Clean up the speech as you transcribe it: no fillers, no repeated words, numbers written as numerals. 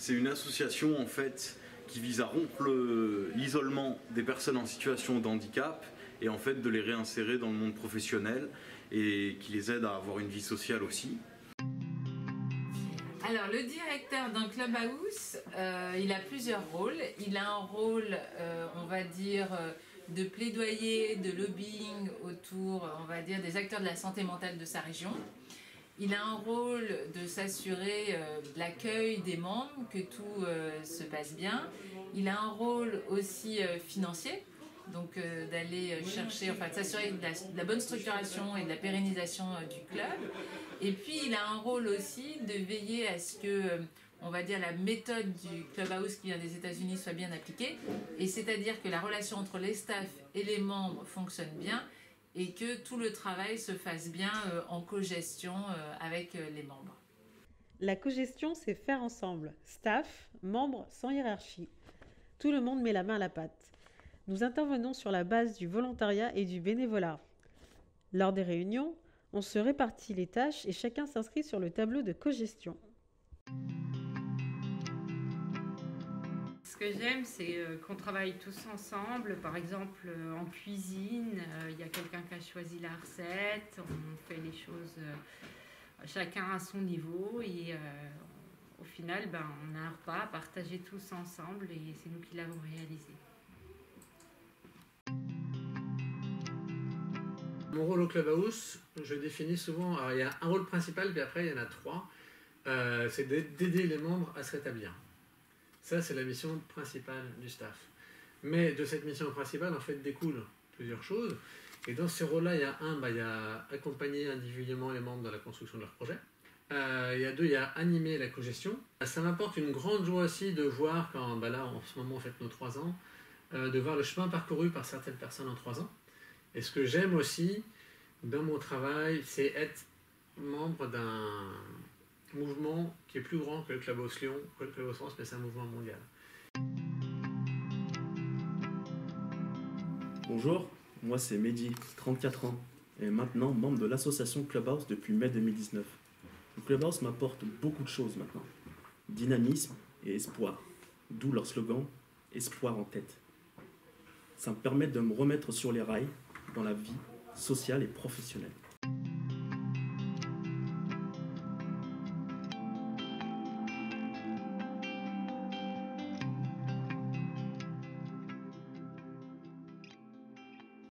C'est une association en fait qui vise à rompre l'isolement des personnes en situation de handicap et en fait de les réinsérer dans le monde professionnel et qui les aide à avoir une vie sociale aussi. Alors le directeur d'un clubhouse, il a plusieurs rôles. Il a un rôle, on va dire, de plaidoyer, de lobbying autour, on va dire, des acteurs de la santé mentale de sa région. Il a un rôle de s'assurer de l'accueil des membres, que tout se passe bien. Il a un rôle aussi financier, donc d'aller chercher, enfin de s'assurer de la bonne structuration et de la pérennisation du club. Et puis il a un rôle aussi de veiller à ce que, on va dire, la méthode du clubhouse qui vient des États-Unis soit bien appliquée, et c'est-à-dire que la relation entre les staffs et les membres fonctionne bien, et que tout le travail se fasse bien en co-gestion avec les membres. La co-gestion, c'est faire ensemble, staff, membres sans hiérarchie. Tout le monde met la main à la pâte. Nous intervenons sur la base du volontariat et du bénévolat. Lors des réunions, on se répartit les tâches et chacun s'inscrit sur le tableau de co-gestion. Ce que j'aime, c'est qu'on travaille tous ensemble. Par exemple, en cuisine, il y a quelqu'un qui a choisi la recette, on fait les choses chacun à son niveau et au final, on a un repas à partager tous ensemble et c'est nous qui l'avons réalisé. Mon rôle au clubhouse, je définis souvent, alors il y a un rôle principal, puis après il y en a trois, c'est d'aider les membres à se rétablir. Ça, c'est la mission principale du staff. Mais de cette mission principale, en fait, découlent plusieurs choses. Et dans ce rôle-là, il y a il y a accompagner individuellement les membres dans la construction de leur projet. Il y a deux, il y a animer la cogestion. Ça m'apporte une grande joie aussi de voir, quand là, en ce moment, on fête nos 3 ans, de voir le chemin parcouru par certaines personnes en 3 ans. Et ce que j'aime aussi dans mon travail, c'est être membre d'un mouvement qui est plus grand que le Clubhouse Lyon, que le Clubhouse France, mais c'est un mouvement mondial. Bonjour, moi c'est Mehdi, 34 ans, et maintenant membre de l'association Clubhouse depuis mai 2019. Le Clubhouse m'apporte beaucoup de choses maintenant. Dynamisme et espoir, d'où leur slogan « Espoir en tête ». Ça me permet de me remettre sur les rails dans la vie sociale et professionnelle.